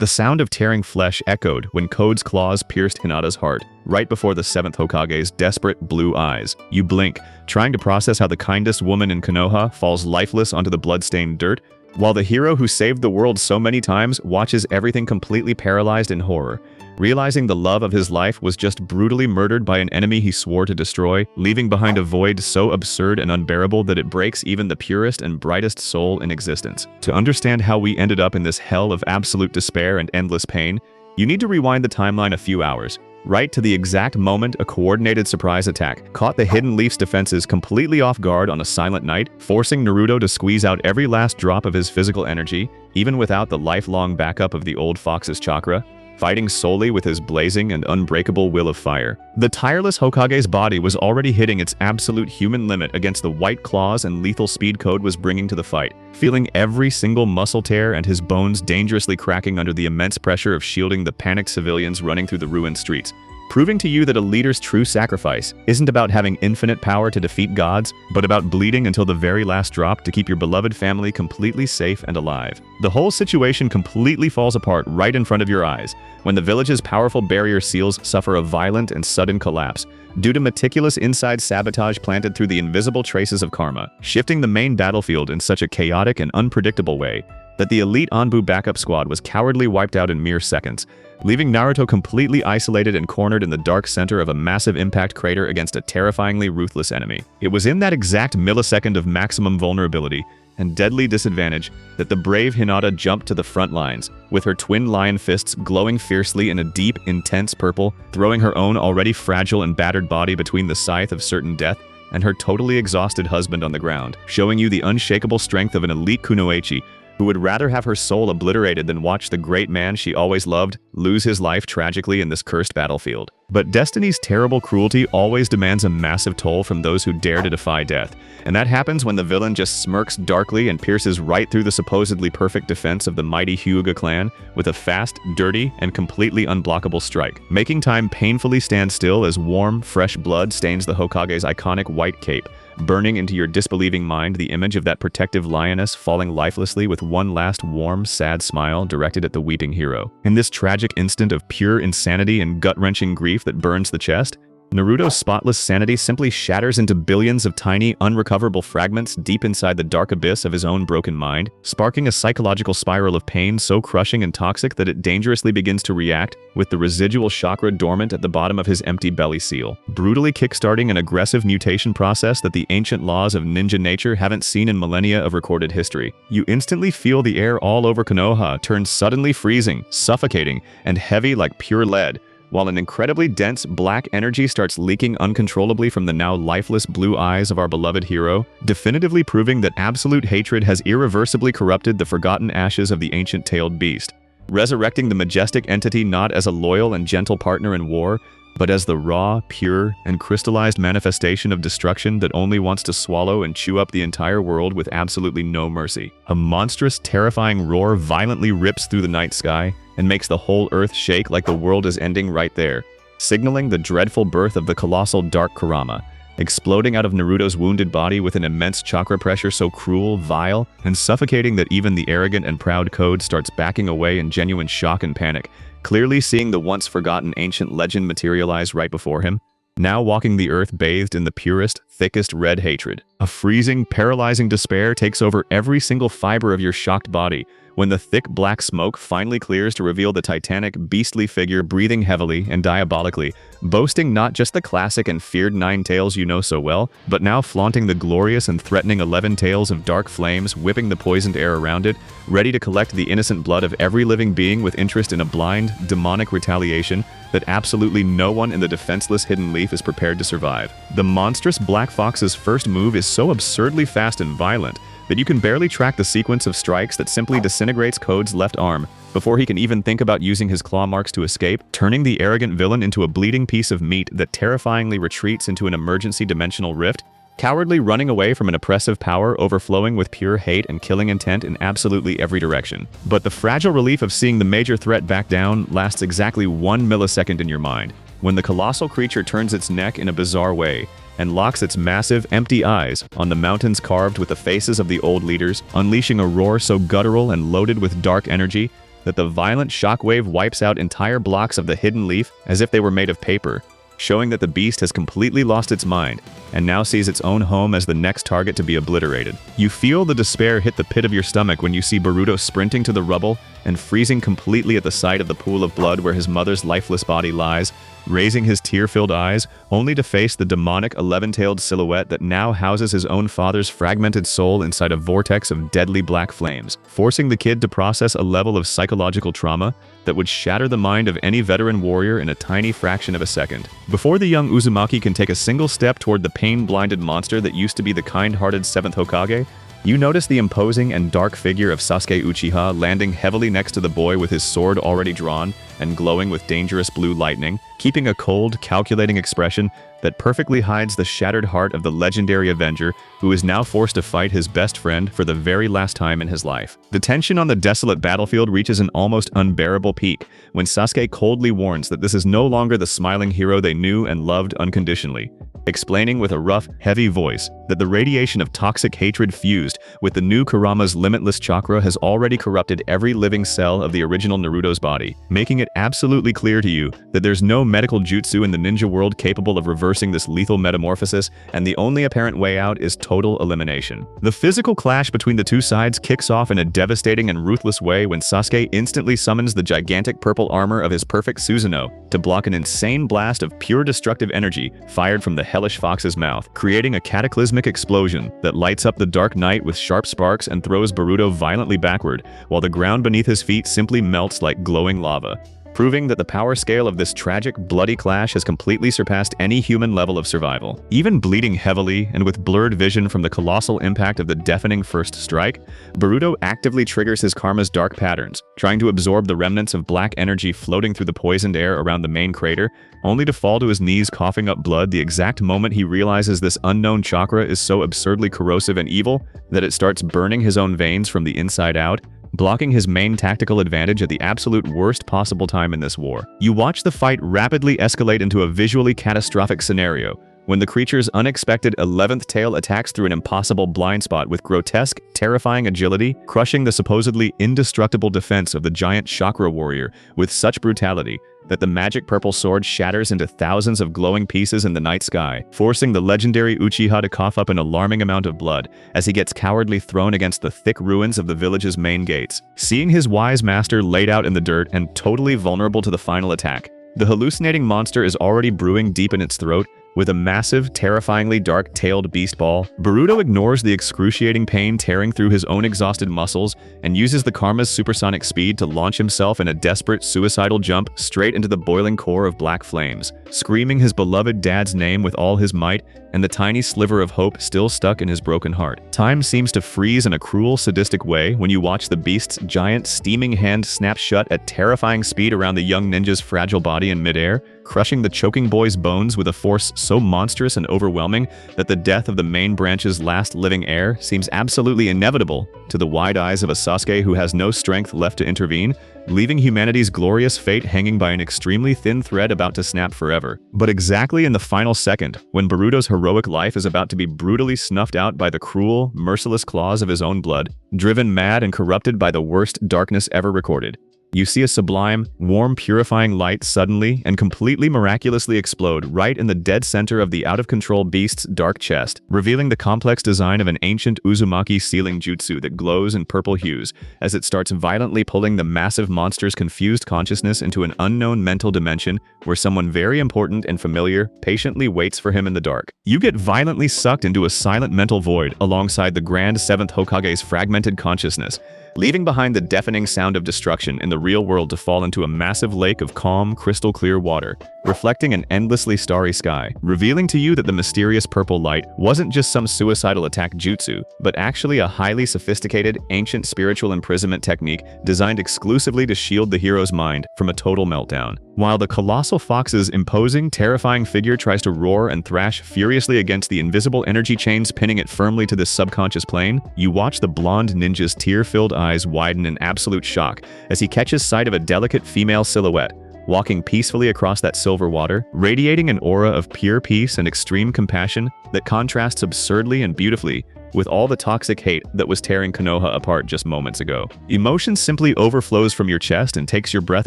The sound of tearing flesh echoed when Code's claws pierced Hinata's heart, right before the 7th Hokage's desperate blue eyes. You blink, trying to process how the kindest woman in Konoha falls lifeless onto the blood-stained dirt, while the hero who saved the world so many times watches everything completely paralyzed in horror, realizing the love of his life was just brutally murdered by an enemy he swore to destroy, leaving behind a void so absurd and unbearable that it breaks even the purest and brightest soul in existence. To understand how we ended up in this hell of absolute despair and endless pain, you need to rewind the timeline a few hours, right to the exact moment a coordinated surprise attack caught the Hidden Leaf's defenses completely off guard on a silent night, forcing Naruto to squeeze out every last drop of his physical energy, even without the lifelong backup of the old fox's chakra, fighting solely with his blazing and unbreakable will of fire. The tireless Hokage's body was already hitting its absolute human limit against the white claws and lethal speed Code was bringing to the fight, feeling every single muscle tear and his bones dangerously cracking under the immense pressure of shielding the panicked civilians running through the ruined streets, proving to you that a leader's true sacrifice isn't about having infinite power to defeat gods, but about bleeding until the very last drop to keep your beloved family completely safe and alive. The whole situation completely falls apart right in front of your eyes, when the village's powerful barrier seals suffer a violent and sudden collapse, due to meticulous inside sabotage planted through the invisible traces of karma, shifting the main battlefield in such a chaotic and unpredictable way that the elite Anbu backup squad was cowardly wiped out in mere seconds, leaving Naruto completely isolated and cornered in the dark center of a massive impact crater against a terrifyingly ruthless enemy. It was in that exact millisecond of maximum vulnerability and deadly disadvantage that the brave Hinata jumped to the front lines, with her twin lion fists glowing fiercely in a deep, intense purple, throwing her own already fragile and battered body between the scythe of certain death and her totally exhausted husband on the ground, showing you the unshakable strength of an elite kunoichi who would rather have her soul obliterated than watch the great man she always loved lose his life tragically in this cursed battlefield. But destiny's terrible cruelty always demands a massive toll from those who dare to defy death, and that happens when the villain just smirks darkly and pierces right through the supposedly perfect defense of the mighty Hyuga clan with a fast, dirty, and completely unblockable strike, making time painfully stand still as warm, fresh blood stains the Hokage's iconic white cape, burning into your disbelieving mind the image of that protective lioness falling lifelessly with one last warm, sad smile directed at the weeping hero. In this tragic instant of pure insanity and gut-wrenching grief that burns the chest, Naruto's spotless sanity simply shatters into billions of tiny, unrecoverable fragments deep inside the dark abyss of his own broken mind, sparking a psychological spiral of pain so crushing and toxic that it dangerously begins to react with the residual chakra dormant at the bottom of his empty belly seal, brutally kickstarting an aggressive mutation process that the ancient laws of ninja nature haven't seen in millennia of recorded history. You instantly feel the air all over Konoha turn suddenly freezing, suffocating, and heavy like pure lead, while an incredibly dense black energy starts leaking uncontrollably from the now lifeless blue eyes of our beloved hero, definitively proving that absolute hatred has irreversibly corrupted the forgotten ashes of the ancient tailed beast, resurrecting the majestic entity not as a loyal and gentle partner in war, but as the raw, pure, and crystallized manifestation of destruction that only wants to swallow and chew up the entire world with absolutely no mercy. A monstrous, terrifying roar violently rips through the night sky and makes the whole earth shake like the world is ending right there, signaling the dreadful birth of the colossal Dark Kurama, exploding out of Naruto's wounded body with an immense chakra pressure so cruel, vile, and suffocating that even the arrogant and proud Code starts backing away in genuine shock and panic, clearly seeing the once-forgotten ancient legend materialize right before him, now walking the earth bathed in the purest, thickest red hatred. A freezing, paralyzing despair takes over every single fiber of your shocked body, when the thick black smoke finally clears to reveal the titanic, beastly figure breathing heavily and diabolically, boasting not just the classic and feared 9 tails you know so well, but now flaunting the glorious and threatening 11 tails of dark flames whipping the poisoned air around it, ready to collect the innocent blood of every living being with interest in a blind, demonic retaliation that absolutely no one in the defenseless Hidden Leaf is prepared to survive. The monstrous Black Fox's first move is so absurdly fast and violent that you can barely track the sequence of strikes that simply disintegrates Code's left arm before he can even think about using his claw marks to escape, turning the arrogant villain into a bleeding piece of meat that terrifyingly retreats into an emergency dimensional rift, cowardly running away from an oppressive power overflowing with pure hate and killing intent in absolutely every direction. But the fragile relief of seeing the major threat back down lasts exactly 1 millisecond in your mind, when the colossal creature turns its neck in a bizarre way and locks its massive, empty eyes on the mountains carved with the faces of the old leaders, unleashing a roar so guttural and loaded with dark energy that the violent shockwave wipes out entire blocks of the hidden leaf as if they were made of paper, showing that the beast has completely lost its mind and now sees its own home as the next target to be obliterated. You feel the despair hit the pit of your stomach when you see Boruto sprinting to the rubble and freezing completely at the sight of the pool of blood where his mother's lifeless body lies, raising his tear-filled eyes, only to face the demonic 11-tailed silhouette that now houses his own father's fragmented soul inside a vortex of deadly black flames, forcing the kid to process a level of psychological trauma that would shatter the mind of any veteran warrior in a tiny fraction of a second. Before the young Uzumaki can take a single step toward the pain-blinded monster that used to be the kind-hearted 7th Hokage, you notice the imposing and dark figure of Sasuke Uchiha landing heavily next to the boy with his sword already drawn and glowing with dangerous blue lightning, keeping a cold, calculating expression that perfectly hides the shattered heart of the legendary Avenger who is now forced to fight his best friend for the very last time in his life. The tension on the desolate battlefield reaches an almost unbearable peak when Sasuke coldly warns that this is no longer the smiling hero they knew and loved unconditionally, explaining with a rough, heavy voice that the radiation of toxic hatred fused with the new Kurama's limitless chakra has already corrupted every living cell of the original Naruto's body, making it absolutely clear to you that there's no medical jutsu in the ninja world capable of reversing this lethal metamorphosis, and the only apparent way out is total elimination. The physical clash between the two sides kicks off in a devastating and ruthless way when Sasuke instantly summons the gigantic purple armor of his perfect Susanoo to block an insane blast of pure destructive energy fired from the hellish fox's mouth, creating a cataclysmic explosion that lights up the dark night with sharp sparks and throws Boruto violently backward, while the ground beneath his feet simply melts like glowing lava, proving that the power scale of this tragic, bloody clash has completely surpassed any human level of survival. Even bleeding heavily and with blurred vision from the colossal impact of the deafening first strike, Boruto actively triggers his karma's dark patterns, trying to absorb the remnants of black energy floating through the poisoned air around the main crater, only to fall to his knees coughing up blood the exact moment he realizes this unknown chakra is so absurdly corrosive and evil that it starts burning his own veins from the inside out, blocking his main tactical advantage at the absolute worst possible time in this war. You watch the fight rapidly escalate into a visually catastrophic scenario, when the creature's unexpected 11th tail attacks through an impossible blind spot with grotesque, terrifying agility, crushing the supposedly indestructible defense of the giant chakra warrior with such brutality that the magic purple sword shatters into thousands of glowing pieces in the night sky, forcing the legendary Uchiha to cough up an alarming amount of blood as he gets cowardly thrown against the thick ruins of the village's main gates. Seeing his wise master laid out in the dirt and totally vulnerable to the final attack, the hallucinating monster is already brewing deep in its throat. With a massive, terrifyingly dark-tailed beast ball, Boruto ignores the excruciating pain tearing through his own exhausted muscles and uses the karma's supersonic speed to launch himself in a desperate, suicidal jump straight into the boiling core of black flames, screaming his beloved dad's name with all his might and the tiny sliver of hope still stuck in his broken heart. Time seems to freeze in a cruel, sadistic way when you watch the beast's giant, steaming hand snap shut at terrifying speed around the young ninja's fragile body in midair, crushing the choking boy's bones with a force so monstrous and overwhelming that the death of the main branch's last living heir seems absolutely inevitable to the wide eyes of a Sasuke who has no strength left to intervene, leaving humanity's glorious fate hanging by an extremely thin thread about to snap forever. But exactly in the final second, when Boruto's heroic life is about to be brutally snuffed out by the cruel, merciless claws of his own blood, driven mad and corrupted by the worst darkness ever recorded, you see a sublime, warm, purifying light suddenly and completely miraculously explode right in the dead center of the out-of-control beast's dark chest, revealing the complex design of an ancient Uzumaki sealing jutsu that glows in purple hues as it starts violently pulling the massive monster's confused consciousness into an unknown mental dimension where someone very important and familiar patiently waits for him in the dark. You get violently sucked into a silent mental void alongside the Grand 7th Hokage's fragmented consciousness, leaving behind the deafening sound of destruction in the real world to fall into a massive lake of calm, crystal-clear water, reflecting an endlessly starry sky, revealing to you that the mysterious purple light wasn't just some suicidal attack jutsu, but actually a highly sophisticated, ancient spiritual imprisonment technique designed exclusively to shield the hero's mind from a total meltdown. While the colossal fox's imposing, terrifying figure tries to roar and thrash furiously against the invisible energy chains pinning it firmly to this subconscious plane, you watch the blonde ninja's tear-filled eyes widen in absolute shock as he catches sight of a delicate female silhouette, walking peacefully across that silver water, radiating an aura of pure peace and extreme compassion that contrasts absurdly and beautifully with all the toxic hate that was tearing Konoha apart just moments ago. Emotion simply overflows from your chest and takes your breath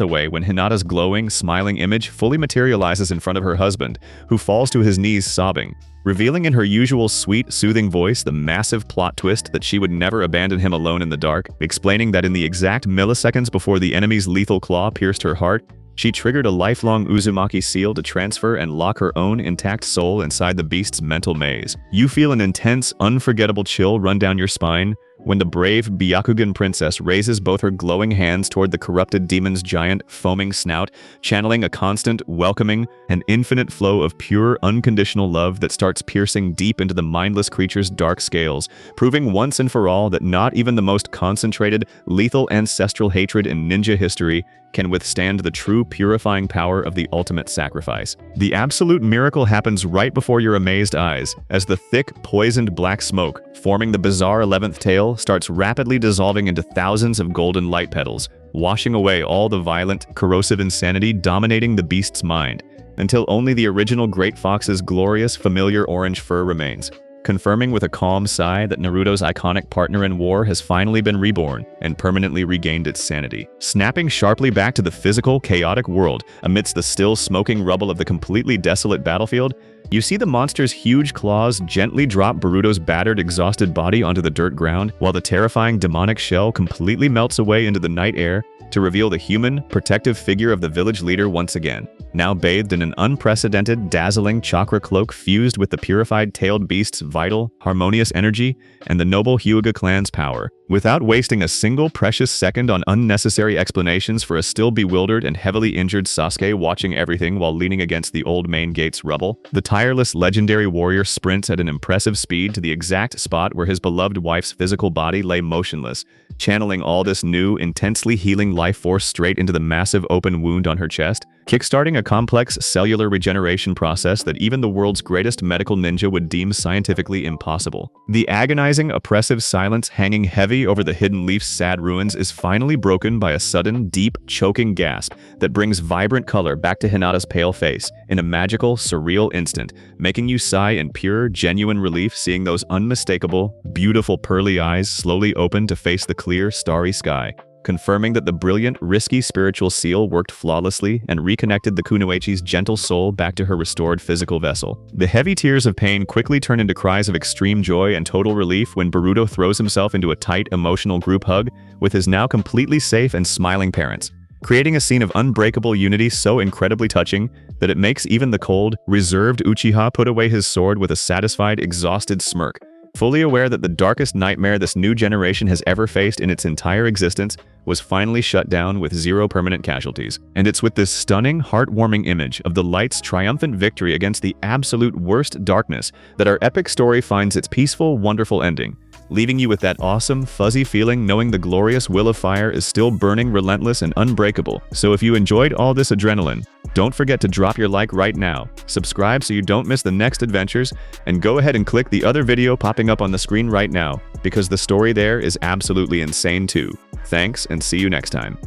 away when Hinata's glowing, smiling image fully materializes in front of her husband, who falls to his knees sobbing, revealing in her usual sweet, soothing voice the massive plot twist that she would never abandon him alone in the dark, explaining that in the exact milliseconds before the enemy's lethal claw pierced her heart, she triggered a lifelong Uzumaki seal to transfer and lock her own intact soul inside the beast's mental maze. You feel an intense, unforgettable chill run down your spine when the brave Byakugan princess raises both her glowing hands toward the corrupted demon's giant, foaming snout, channeling a constant, welcoming, and infinite flow of pure, unconditional love that starts piercing deep into the mindless creature's dark scales, proving once and for all that not even the most concentrated, lethal ancestral hatred in ninja history can withstand the true purifying power of the ultimate sacrifice. The absolute miracle happens right before your amazed eyes, as the thick, poisoned black smoke, forming the bizarre 11th tail, starts rapidly dissolving into thousands of golden light petals, washing away all the violent, corrosive insanity dominating the beast's mind, until only the original Great Fox's glorious, familiar orange fur remains, confirming with a calm sigh that Naruto's iconic partner in war has finally been reborn and permanently regained its sanity. Snapping sharply back to the physical, chaotic world amidst the still smoking rubble of the completely desolate battlefield, you see the monster's huge claws gently drop Boruto's battered, exhausted body onto the dirt ground, while the terrifying demonic shell completely melts away into the night air to reveal the human, protective figure of the village leader once again, now bathed in an unprecedented, dazzling chakra cloak fused with the purified tailed beast's vital, harmonious energy and the noble Hyuga clan's power. Without wasting a single precious second on unnecessary explanations for a still bewildered and heavily injured Sasuke watching everything while leaning against the old main gate's rubble, the tireless legendary warrior sprints at an impressive speed to the exact spot where his beloved wife's physical body lay motionless, channeling all this new, intensely healing life force straight into the massive open wound on her chest, kickstarting a complex cellular regeneration process that even the world's greatest medical ninja would deem scientifically impossible. The agonizing, oppressive silence hanging heavy over the Hidden Leaf's sad ruins is finally broken by a sudden, deep, choking gasp that brings vibrant color back to Hinata's pale face in a magical, surreal instant, making you sigh in pure, genuine relief seeing those unmistakable, beautiful pearly eyes slowly open to face the clear, starry sky, confirming that the brilliant, risky spiritual seal worked flawlessly and reconnected the Kunoichi's gentle soul back to her restored physical vessel. The heavy tears of pain quickly turn into cries of extreme joy and total relief when Boruto throws himself into a tight, emotional group hug with his now completely safe and smiling parents, creating a scene of unbreakable unity so incredibly touching that it makes even the cold, reserved Uchiha put away his sword with a satisfied, exhausted smirk, fully aware that the darkest nightmare this new generation has ever faced in its entire existence was finally shut down with zero permanent casualties. And it's with this stunning, heartwarming image of the light's triumphant victory against the absolute worst darkness that our epic story finds its peaceful, wonderful ending, leaving you with that awesome, fuzzy feeling knowing the glorious will of fire is still burning, relentless, and unbreakable. So if you enjoyed all this adrenaline, don't forget to drop your like right now, subscribe so you don't miss the next adventures, and go ahead and click the other video popping up on the screen right now, because the story there is absolutely insane too. Thanks, and see you next time.